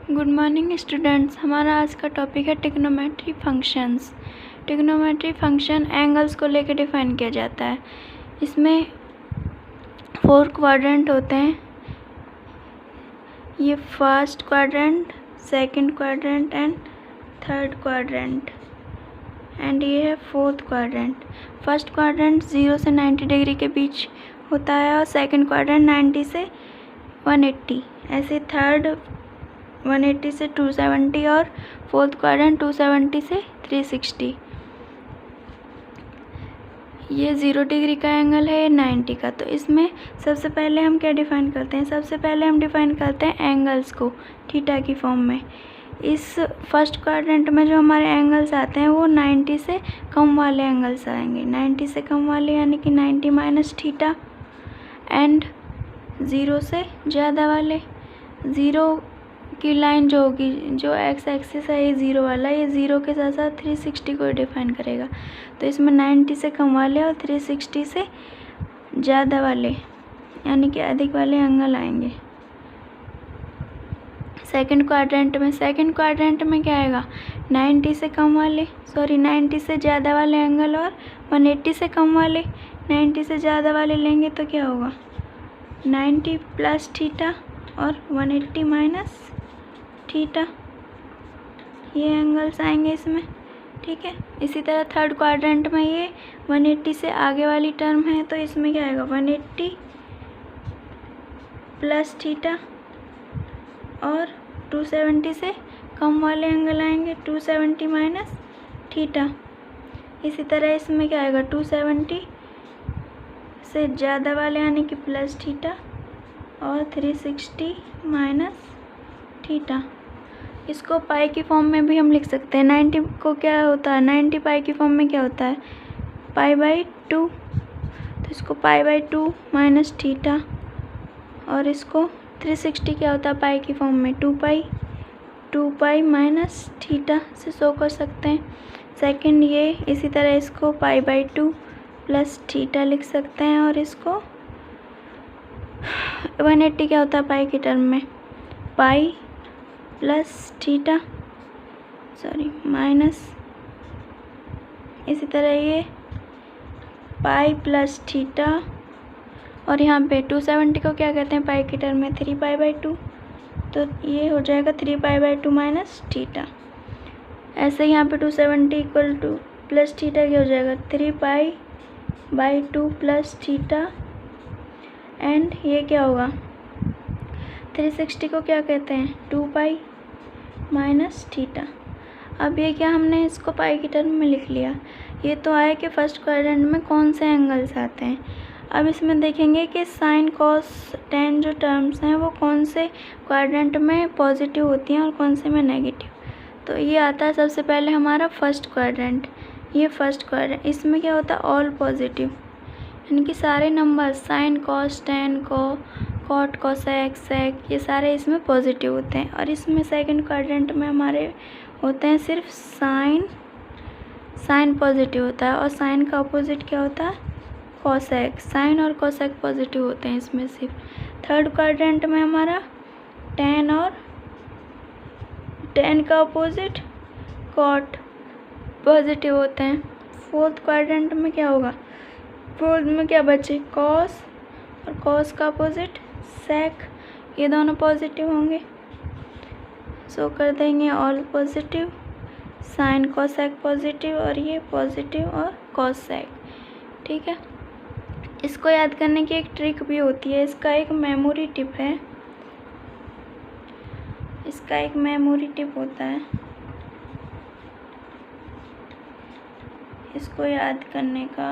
Good morning students. हमारा आज का टॉपिक है trigonometry functions. Trigonometry function angles को लेकर डिफाइन किया जाता है। इसमें 4 क्वाड्रेंट होते हैं। ये first quadrant, second quadrant and third quadrant, and ये है फोर्थ क्वाड्रेंट। फर्स्ट क्वाड्रेंट 0 से 90 डिग्री के बीच होता है और सेकंड क्वाड्रेंट 90 से 180, ऐसे थर्ड 180 से 270 और फोर्थ क्वाड्रेंट 270 से 360। ये 0 डिग्री का एंगल है, ये 90 का। तो इसमें सबसे पहले हम क्या डिफ़ाइन करते हैं? सबसे पहले हम डिफ़ाइन करते हैं एंगल्स को थीटा की फॉर्म में। इस फर्स्ट क्वाड्रेंट में जो हमारे एंगल्स आते हैं वो 90 से कम वाले एंगल्स आएंगे। 90 से कम वाले यानी कि 90 माइनस थीटा, एंड 0 से ज़्यादा वाले 0 की लाइन जो होगी, जो एक्स एक्सिस है ये 0 वाला, ये 0 के साथ साथ 360 को डिफाइन करेगा। तो इसमें 90 से कम वाले और 360 से ज़्यादा वाले यानी कि अधिक वाले एंगल आएंगे। सेकंड क्वाड्रेंट में क्या आएगा? 90 से कम वाले 90 से ज़्यादा वाले एंगल और 180 से कम वाले। 90 से ज़्यादा वाले लेंगे तो क्या होगा? 90 प्लस थीटा और 180 माइनस थीटा, ये एंगल्स आएंगे इसमें। ठीक है। इसी तरह थर्ड क्वाड्रेंट में ये 180 से आगे वाली टर्म है, तो इसमें क्या आएगा? 180 प्लस थीटा और 270 से कम वाले एंगल आएंगे 270 माइनस थीटा। इसी तरह इसमें क्या आएगा? 270 से ज़्यादा वाले यानी कि प्लस थीटा और 360 माइनस थीटा। इसको पाई की फॉर्म में भी हम लिख सकते हैं। 90 को क्या होता है? 90 पाई की फॉर्म में क्या होता है? Pi by 2। तो इसको पाई बाई 2 माइनस थीटा, और इसको 360 क्या होता है पाई की फॉर्म में? 2 पाई माइनस थीटा से शो कर सकते हैं। सेकंड ये इसी तरह इसको पाई बाई 2 प्लस थीटा लिख सकते हैं, और इसको 180 क्या होता है पाई की टर्म में? पाई प्लस थीटा माइनस, इसी तरह ये पाई प्लस थीटा, और यहाँ पे 270 को क्या कहते हैं पाई की टर्म में? 3 पाई बाई 2। तो ये हो जाएगा 3 पाई बाई 2 माइनस थीटा। ऐसे यहाँ पे 270 इक्वल टू प्लस थीटा क्या हो जाएगा? 3 pi by 2 plus theta, and ये क्या होगा? 360 को क्या कहते हैं? 2 पाई माइनस थीटा। अब ये क्या हमने इसको पाई की टर्म में लिख लिया। ये तो आया कि फर्स्ट क्वाड्रेंट में कौन से एंगल्स आते हैं। अब इसमें देखेंगे कि साइन कॉस टेन जो टर्म्स हैं वो कौन से क्वाड्रेंट में पॉजिटिव होती हैं और कौन से में नेगेटिव। तो ये आता है सबसे पहले हमारा फर्स्ट क्वाड्रेंट। ये फर्स्ट क्वाड्रेंट, इसमें क्या होता है? ऑल पॉजिटिव, यानी कि सारे number sine cos tan cot cosec sec ये सारे इसमें पॉजिटिव होते हैं। और इसमें सेकंड क्वाड्रेंट में हमारे होते हैं सिर्फ साइन पॉजिटिव होता है, और साइन का अपोजिट क्या होता है? कोसेक। साइन और कोसेक पॉजिटिव होते हैं इसमें सिर्फ। थर्ड क्वाड्रेंट में हमारा टेन और टेन का अपोजिट कॉट पॉजिटिव होते हैं। फोर्थ क्वाड्रेंट में क्या होगा? फोर्थ में क्या बचे? कॉस, और कॉस का अपोजिट सेक, ये दोनों पॉजिटिव होंगे। सो कर देंगे all positive, sine cosec positive, और ये पॉजिटिव और कोसेक। ठीक है। इसको याद करने की एक ट्रिक भी होती है। इसका एक मेमोरी टिप है। इसका एक मेमोरी टिप होता है। इसको याद करने का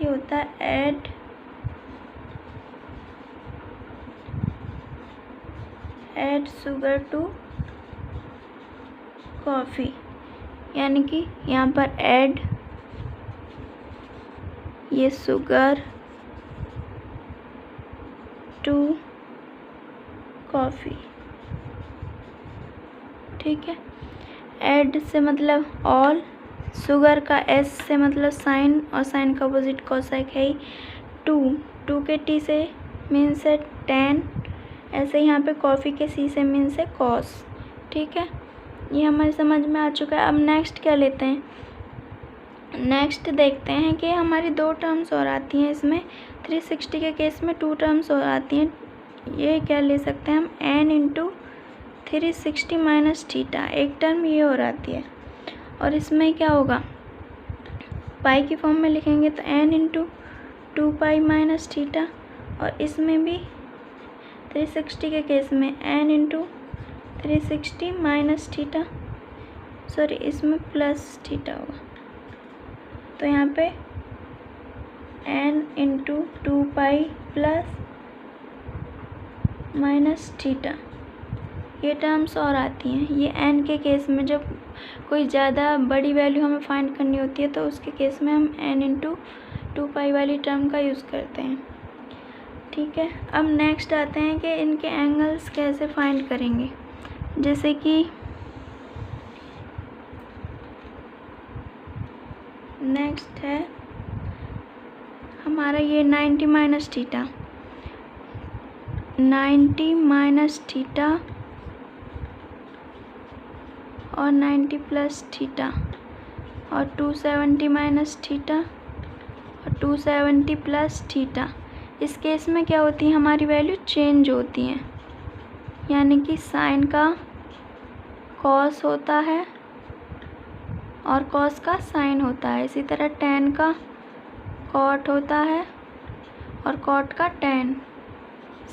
ये होता है ऐड शुगर टू कॉफ़ी, यानी कि यहाँ पर ऐड ये शुगर टू कॉफ़ी। ठीक है। ऐड से मतलब ऑल, शुगर का एस से मतलब साइन, और साइन का अपोजिट कोसेक है ही। टू के टी से मीन्स है 10, ऐसे ही यहाँ पे कॉफ़ी के सी से मीन्स है कॉस। ठीक है, ये हमारे समझ में आ चुका है। अब नेक्स्ट क्या लेते हैं, नेक्स्ट देखते हैं कि हमारी 2 टर्म्स और आती हैं इसमें। 360 के केस में 2 टर्म्स और आती हैं। ये क्या ले सकते हैं हम, n इंटू 360 माइनस थीटा, एक टर्म ये और आती है। और इसमें क्या होगा, पाई की फॉर्म में लिखेंगे तो n into 2 pi minus theta, और इसमें भी 360 के केस में n into 360 minus theta, sorry इसमें प्लस थीटा होगा। तो यहाँ पे n into 2 pi plus minus theta, ये टर्म्स और आती हैं। ये n के केस में जब कोई ज़्यादा बड़ी वैल्यू हमें फाइंड करनी होती है तो उसके केस में हम n इंटू 2 पाई वाली टर्म का यूज़ करते हैं। ठीक है, अब नेक्स्ट आते हैं कि इनके एंगल्स कैसे फाइंड करेंगे। जैसे कि नेक्स्ट है हमारा ये 90 माइनस थीटा, 90 माइनस थीटा और 90 प्लस थीटा, और 270 माइनस थीटा और 270 प्लस थीटा। इस केस में क्या होती है, हमारी वैल्यू चेंज होती हैं, यानी कि साइन का कॉस होता है और कॉस का साइन होता है। इसी तरह टेन का कॉट होता है और कॉट का टेन,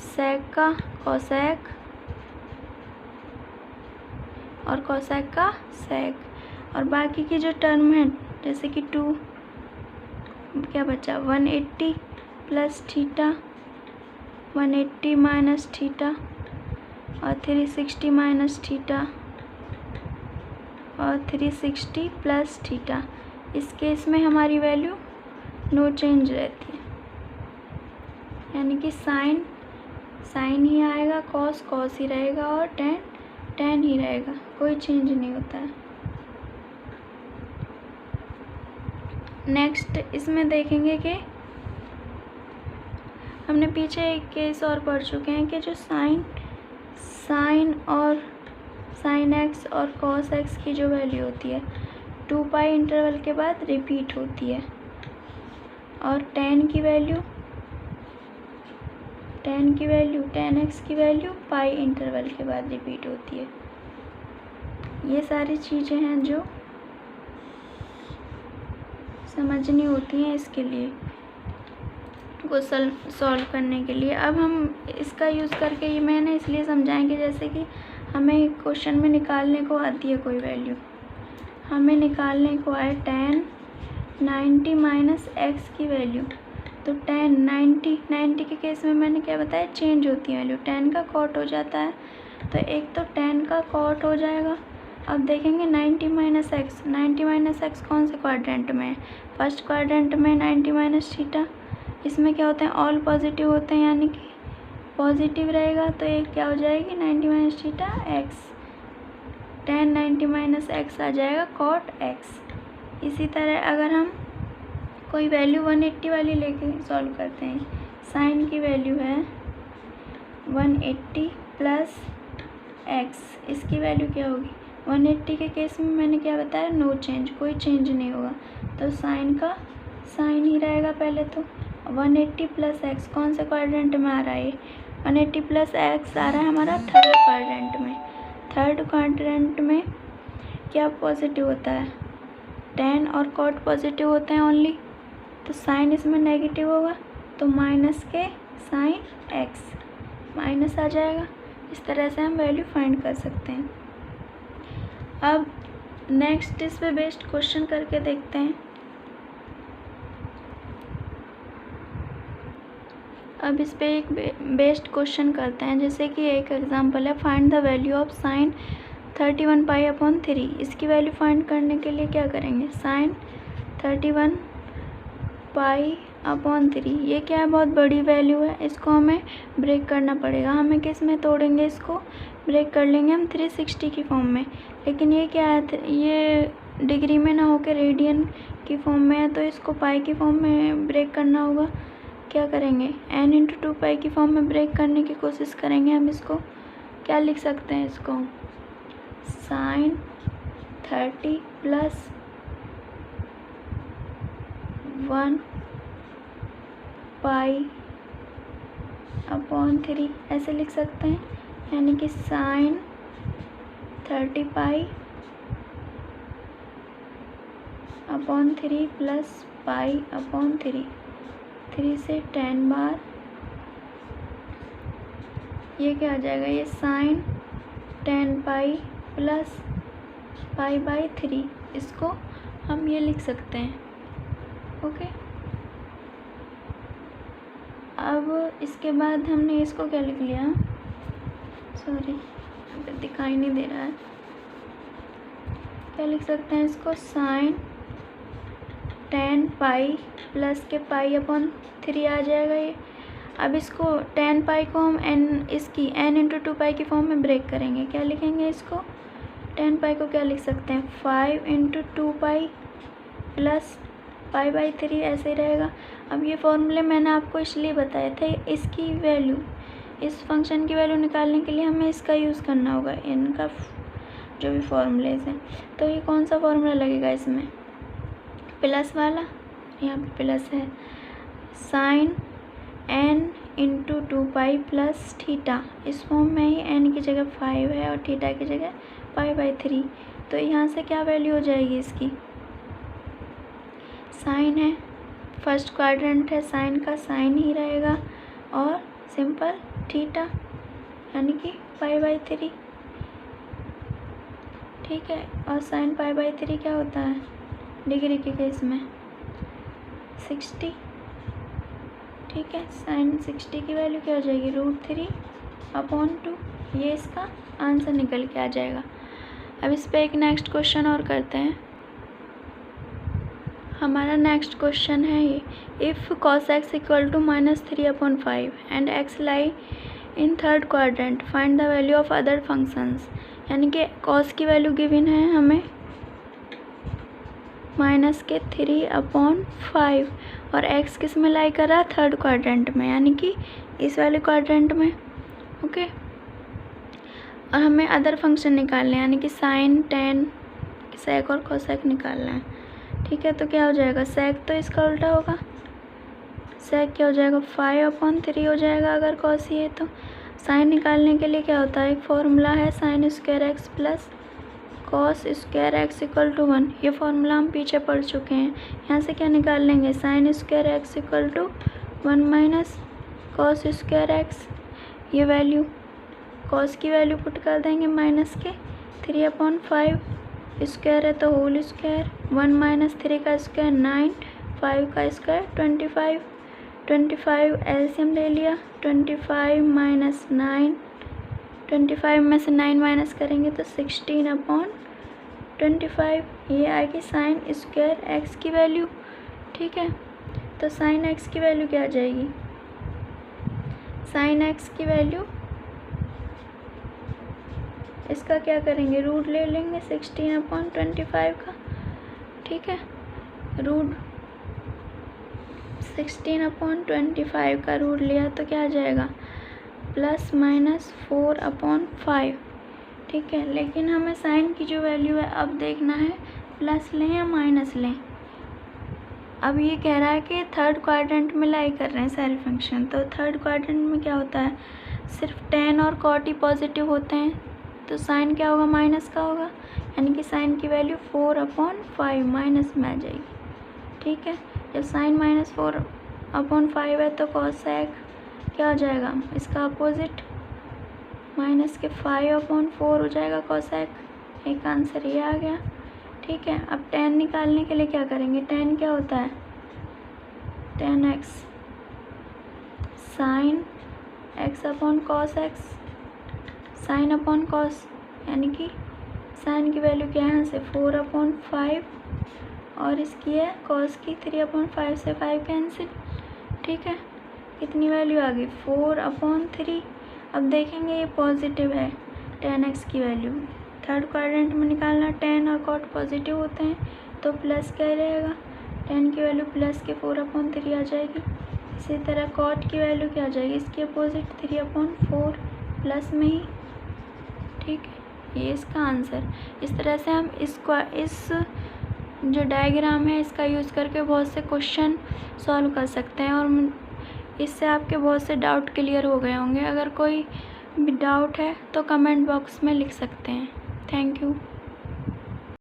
सेक का कोसेक और कोसेक का सेक। और बाकी की जो टर्म है जैसे कि 2 क्या बचा, 180 प्लस थीटा, 180 माइनस थीटा और 360 माइनस थीटा और 360 प्लस थीटा। इस केस में हमारी वैल्यू नो चेंज रहती है, यानी कि साइन साइन ही आएगा, कॉस कॉस ही रहेगा और टेन टेन ही रहेगा, कोई चेंज नहीं होता है। नेक्स्ट इसमें देखेंगे कि हमने पीछे एक केस और पढ़ चुके हैं कि जो साइन और साइन एक्स और कॉस एक्स की जो वैल्यू होती है 2 पाई इंटरवल के बाद रिपीट होती है, और टेन की वैल्यू टेन एक्स की वैल्यू पाई इंटरवल के बाद रिपीट होती है। ये सारी चीज़ें हैं जो समझनी होती हैं इसके लिए को सॉल्व करने के लिए। अब हम इसका यूज़ करके ये मैंने इसलिए समझाएंगे जैसे कि हमें क्वेश्चन में निकालने को आती है कोई वैल्यू, हमें निकालने को आए टेन 90 माइनस एक्स की वैल्यू, तो टेन 90 के केस में मैंने क्या बताया, चेंज होती है वैल्यू, टेन का कॉट हो जाता है, तो एक तो टेन का कॉट हो जाएगा। अब देखेंगे 90 माइनस एक्स कौन से क्वाड्रेंट में है, फर्स्ट क्वाड्रेंट में 90 माइनस थीटा। इसमें क्या होते हैं, ऑल पॉजिटिव होते हैं, यानी कि पॉजिटिव रहेगा, तो एक क्या हो जाएगी 90 minus theta x, tan 90 minus x आ जाएगा कॉट एक्स। इसी तरह अगर हम कोई वैल्यू 180 वाली लेके सॉल्व करते हैं, साइन की वैल्यू है 180 प्लस एक्स, इसकी वैल्यू क्या होगी 180 के केस में मैंने क्या बताया, नो चेंज, कोई चेंज नहीं होगा, तो साइन का साइन ही रहेगा पहले। तो 180 प्लस एक्स कौन से क्वाड्रेंट में आ रहा है, 180 प्लस एक्स आ रहा है हमारा थर्ड क्वाड्रेंट में। थर्ड क्वाड्रेंट में क्या पॉजिटिव होता है, टेन और कॉट पॉजिटिव होते हैं ओनली, तो साइन इसमें नेगेटिव होगा, तो माइनस के साइन एक्स माइनस आ जाएगा। इस तरह से हम वैल्यू फाइंड कर सकते हैं। अब नेक्स्ट इस पे बेस्ड क्वेश्चन करके देखते हैं। अब इस पे एक बेस्ड क्वेश्चन करते हैं, जैसे कि एक एग्जांपल है, find the value of sine 31 pi upon 3। इसकी वैल्यू फाइंड करने के लिए क्या करेंगे, साइन 31 पाई अपॉन 3, ये क्या है, बहुत बड़ी वैल्यू है, इसको हमें ब्रेक करना पड़ेगा। हमें किस में तोड़ेंगे, इसको ब्रेक कर लेंगे हम 360 की फॉर्म में, लेकिन ये क्या है, ये डिग्री में ना होकर रेडियन की फॉर्म में है, तो इसको पाई की फॉर्म में ब्रेक करना होगा। क्या करेंगे, n इंटू 2 पाई की फॉर्म में ब्रेक करने की कोशिश करेंगे। हम इसको क्या लिख सकते हैं, इसको साइन 30 प्लस 1 पाई अपॉन 3 ऐसे लिख सकते हैं, यानी कि sine 30 pi upon 3 plus pi upon 3 से 10 बार ये क्या आ जाएगा, ये sine 10 pi plus pi by 3, इसको हम ये लिख सकते हैं। ओके, अब इसके बाद हमने इसको क्या लिख लिया, सॉरी यहाँ पे दिखाई नहीं दे रहा है, क्या लिख सकते हैं इसको, साइन 10 पाई प्लस के पाई अपॉन 3 आ जाएगा ये। अब इसको 10 पाई को हम इसकी n इंटू 2 पाई की फॉर्म में ब्रेक करेंगे। क्या लिखेंगे इसको, 10 पाई को क्या लिख सकते हैं, 5 into 2 pi plus pi by 3 ऐसे ही रहेगा। अब ये फॉर्मूले मैंने आपको इसलिए बताए थे, इसकी वैल्यू, इस फंक्शन की वैल्यू निकालने के लिए हमें इसका यूज़ करना होगा, इनका जो भी फॉर्मूलेज हैं। तो ये कौन सा फॉर्मूला लगेगा इसमें, प्लस वाला, यहाँ पे प्लस है, sine n into 2 pi plus theta, इस फॉर्म में ही n की जगह 5 है और थीटा की जगह पाई बाई 3। तो यहाँ से क्या वैल्यू हो जाएगी इसकी, साइन है, फर्स्ट क्वाड्रेंट है, साइन का साइन ही रहेगा और सिंपल थीटा यानी कि पाई बाई 3, ठीक है। और साइन पाई बाई 3 क्या होता है डिग्री के केस में 60, ठीक है। साइन 60 की वैल्यू क्या हो जाएगी, √3/2, ये इसका आंसर निकल के आ जाएगा। अब इस पर एक नेक्स्ट क्वेश्चन और करते हैं। हमारा नेक्स्ट क्वेश्चन है ये, if cos x equal to -3/5 and x lie in third quadrant find the value of other functions, यानी कि cos की वैल्यू गिवन है हमें -3/5 और x किस में लाई कर रहा है, थर्ड क्वाड्रेंट में, यानी कि इस वाले क्वाड्रेंट में। ओके, और हमें अदर फंक्शन निकालने हैं, यानी कि साइन, टेन, सेक और कोसेक निकालना है, ठीक है। तो क्या हो जाएगा, सेक तो इसका उल्टा होगा, सेक क्या हो जाएगा, 5/3 हो जाएगा अगर कॉस ही है तो। साइन निकालने के लिए क्या होता है, एक फॉर्मूला है sine square x plus cos square x equal to 1, ये फॉर्मूला हम पीछे पढ़ चुके हैं। यहाँ से क्या निकाल लेंगे, sine square x equal to 1 minus cos square x, ये वैल्यू कॉस की वैल्यू पुट कर देंगे माइनस के 3/5, स्क्वायर है तो होल स्क्वायर, 1 माइनस 3 का स्क्वायर 9, 5 का स्क्वायर 25 एलसीएम ले लिया, 25 माइनस 9, 25 में से 9 माइनस करेंगे तो 16/25, ये आएगी साइन स्क्वायर एक्स की वैल्यू, ठीक है। तो साइन एक्स की वैल्यू क्या आ जाएगी, साइन एक्स की वैल्यू, इसका क्या करेंगे, रूट ले लेंगे 16/25 का, ठीक है। रूट 16/25 का रूट लिया तो क्या आ जाएगा, ±4/5, ठीक है। लेकिन हमें साइन की जो वैल्यू है अब देखना है प्लस लें या माइनस लें। अब ये कह रहा है कि थर्ड क्वाड्रेंट में लाई कर रहे हैं सारे फंक्शन, तो थर्ड क्वाड्रेंट में क्या होता है, सिर्फ टेन और कॉट ही पॉजिटिव होते हैं, तो साइन क्या होगा, माइनस का होगा, यानी कि साइन की वैल्यू 4/5 माइनस में आ जाएगी, ठीक है। जब साइन -4/5 है तो कोसेक क्या हो जाएगा, इसका अपोजिट माइनस के 5/4 हो जाएगा कोसेक, एक आंसर ये आ गया, ठीक है। अब टेन निकालने के लिए क्या करेंगे, टेन क्या होता है, ten x sign x/cos x, sin/cos, यानी कि साइन की वैल्यू क्या है यहाँ से 4/5 और इसकी है कॉस की 3/5 से 5 कैंसिल, ठीक है। कितनी वैल्यू आ गई, 4/3। अब देखेंगे ये पॉजिटिव है, टेन एक्स की वैल्यू थर्ड क्वाड्रेंट में निकालना, टेन और कॉट पॉजिटिव होते हैं तो प्लस क्या रहेगा, टेन की वैल्यू प्लस के 4/3 आ जाएगी, इसी तरह कॉट की वैल्यू क्या आ जाएगी, इसकी अपोजिट 3/4 प्लस में ही, ठीक है, ये इसका आंसर। इस तरह से हम इस जो डायग्राम है इसका यूज़ करके बहुत से क्वेश्चन सॉल्व कर सकते हैं और इससे आपके बहुत से डाउट क्लियर हो गए होंगे। अगर कोई भी डाउट है तो कमेंट बॉक्स में लिख सकते हैं। Thank you.